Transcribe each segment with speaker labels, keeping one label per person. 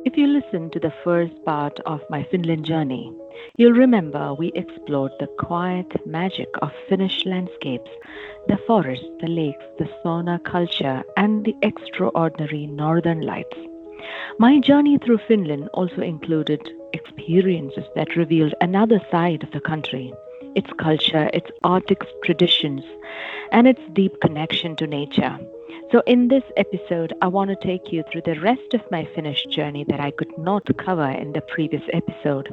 Speaker 1: If you listen to the first part of my Finland journey, you'll remember we explored the quiet magic of Finnish landscapes, the forests, the lakes, the sauna culture, and the extraordinary northern lights. My journey through Finland also included experiences that revealed another side of the country, its culture, its Arctic traditions, and its deep connection to nature. So, in this episode, I want to take you through the rest of my Finnish journey that I could not cover in the previous episode,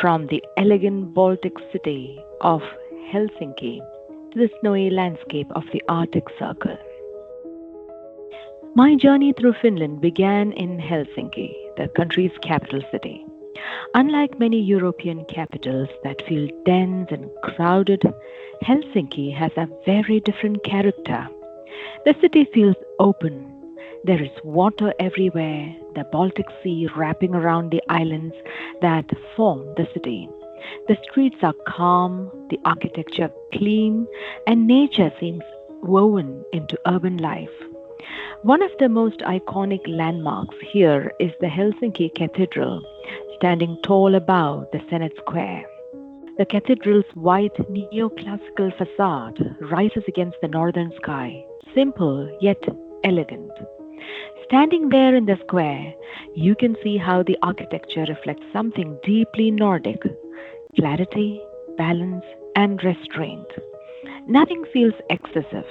Speaker 1: from the elegant Baltic city of Helsinki to the snowy landscape of the Arctic Circle. My journey through Finland began in Helsinki, the country's capital city. Unlike many European capitals that feel dense and crowded, Helsinki has a very different character. The city feels open. There is water everywhere, the Baltic Sea wrapping around the islands that form the city. The streets are calm, the architecture clean, and nature seems woven into urban life. One of the most iconic landmarks here is the Helsinki Cathedral, standing tall above the Senate Square. The cathedral's white neoclassical facade rises against the northern sky, simple yet elegant. Standing there in the square, you can see how the architecture reflects something deeply Nordic: clarity, balance, and restraint. Nothing feels excessive,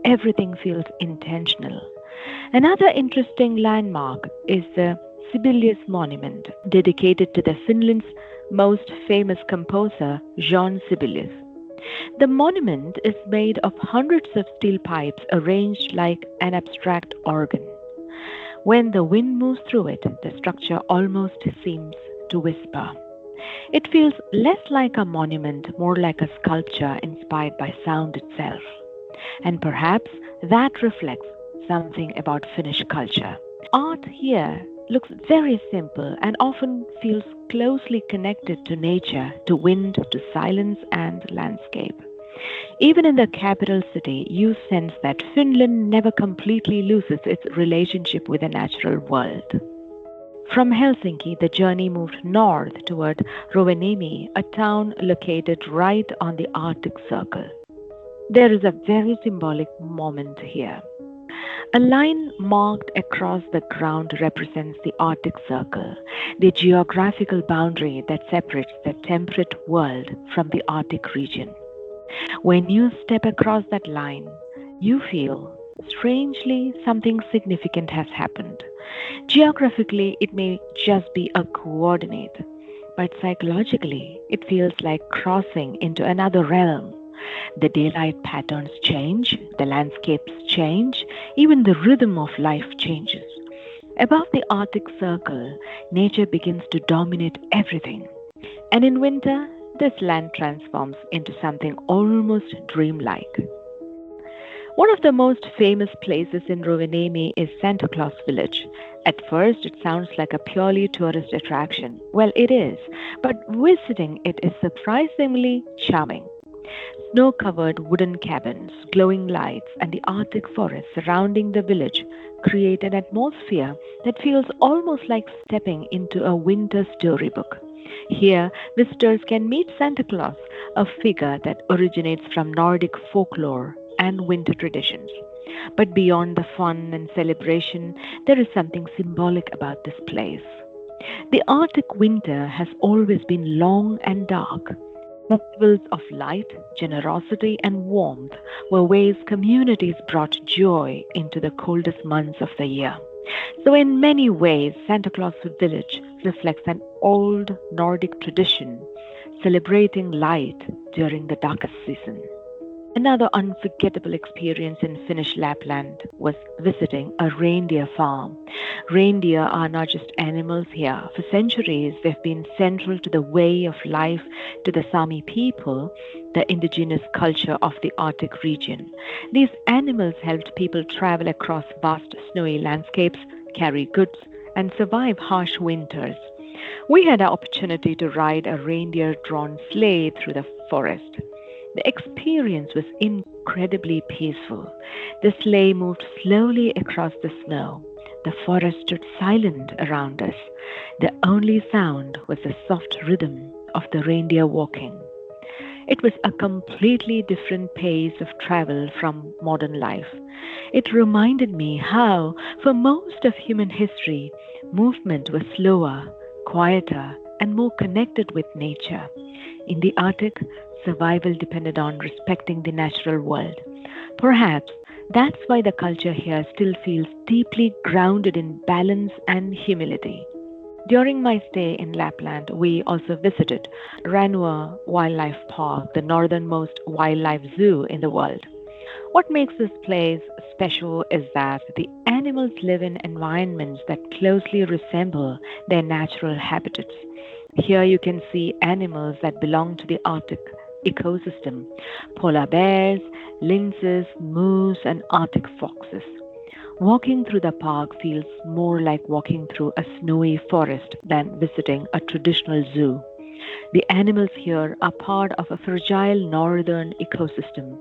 Speaker 1: everything feels intentional. Another interesting landmark is the Sibelius Monument, dedicated to the Finland's most famous composer, Jean Sibelius. The monument is made of hundreds of steel pipes arranged like an abstract organ. When the wind moves through it, the structure almost seems to whisper. It feels less like a monument, more like a sculpture inspired by sound itself. And perhaps that reflects something about Finnish culture. Art here looks very simple and often feels closely connected to nature, to wind, to silence and landscape. Even in the capital city, you sense that Finland never completely loses its relationship with the natural world. From Helsinki, the journey moved north toward Rovaniemi, a town located right on the Arctic Circle. There is a very symbolic moment here. A line marked across the ground represents the Arctic Circle, the geographical boundary that separates the temperate world from the Arctic region. When you step across that line, you feel strangely something significant has happened. Geographically, it may just be a coordinate, but psychologically, it feels like crossing into another realm. The daylight patterns change, the landscapes change, even the rhythm of life changes. Above the Arctic Circle, nature begins to dominate everything. And in winter, this land transforms into something almost dreamlike. One of the most famous places in Rovaniemi is Santa Claus Village. At first, it sounds like a purely tourist attraction. Well, it is, but visiting it is surprisingly charming. Snow covered wooden cabins, glowing lights, and the Arctic forest surrounding the village create an atmosphere that feels almost like stepping into a winter storybook. Here, visitors can meet Santa Claus, a figure that originates from Nordic folklore and winter traditions. But beyond the fun and celebration, there is something symbolic about this place. The Arctic winter has always been long and dark. Festivals of light, generosity, and warmth were ways communities brought joy into the coldest months of the year. So, in many ways, Santa Claus Village reflects an old Nordic tradition celebrating light during the darkest season. Another unforgettable experience in Finnish Lapland was visiting a reindeer farm. Reindeer are not just animals here. For centuries, they've been central to the way of life to the Sami people, the indigenous culture of the Arctic region. These animals helped people travel across vast snowy landscapes, carry goods, and survive harsh winters. We had an opportunity to ride a reindeer drawn sleigh through the forest. The experience was incredibly peaceful. The sleigh moved slowly across the snow. the forest stood silent around us. The only sound was the soft rhythm of the reindeer walking. It was a completely different pace of travel from modern life. It reminded me how, for most of human history, movement was slower, quieter, and more connected with nature. In the Arctic, survival depended on respecting the natural world. Perhaps that's why the culture here still feels deeply grounded in balance and humility. During my stay in Lapland, we also visited Ranua Wildlife Park, the northernmost wildlife zoo in the world. What makes this place special is that the animals live in environments that closely resemble their natural habitats. Here you can see animals that belong to the Arctic ecosystem: polar bears, lynxes, moose, and Arctic foxes. Walking through the park feels more like walking through a snowy forest than visiting a traditional zoo. The animals here are part of a fragile northern ecosystem,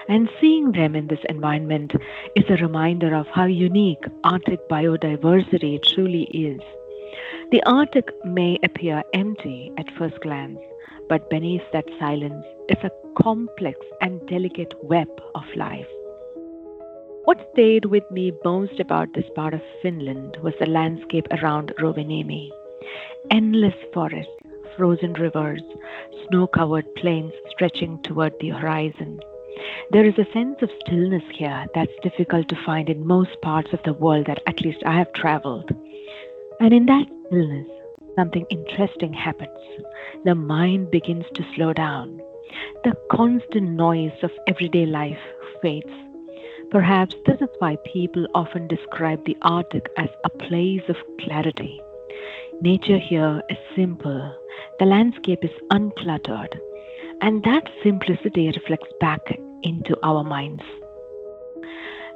Speaker 1: and seeing them in this environment is a reminder of how unique Arctic biodiversity truly is. The Arctic may appear empty at first glance, but beneath that silence is a complex and delicate web of life. What stayed with me most about this part of Finland was the landscape around Rovaniemi. Endless forests, frozen rivers, snow covered plains stretching toward the horizon. There is a sense of stillness here that's difficult to find in most parts of the world that at least I have traveled. And in that stillness, something interesting happens. The mind begins to slow down. The constant noise of everyday life fades. Perhaps this is why people often describe the Arctic as a place of clarity. Nature here is simple, the landscape is uncluttered, and that simplicity reflects back into our minds.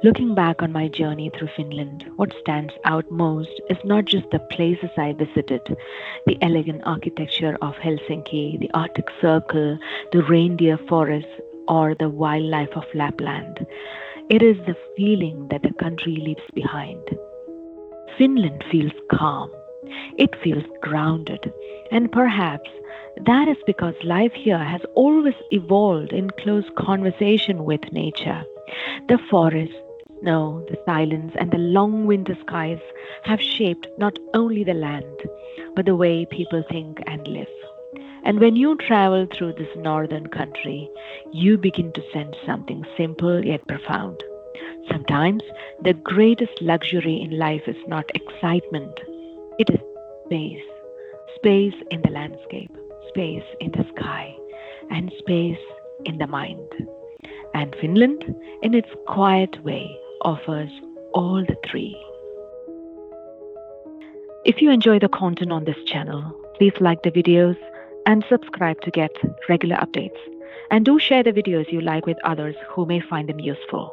Speaker 1: Looking back on my journey through Finland, what stands out most is not just the places I visited: the elegant architecture of Helsinki, the Arctic Circle, the reindeer forests, or the wildlife of Lapland. It is the feeling that the country leaves behind. Finland feels calm, it feels grounded, and perhaps that is because life here has always evolved in close conversation with nature. The forest, snow, the silence, and the long winter skies have shaped not only the land, but the way people think and live. And when you travel through this northern country, you begin to sense something simple yet profound. Sometimes the greatest luxury in life is not excitement, it is space. Space in the landscape, space in the sky, and space in the mind. And Finland, in its quiet way, offers all the three. If you enjoy the content on this channel, please like the videos and subscribe to get regular updates. And do share the videos you like with others who may find them useful.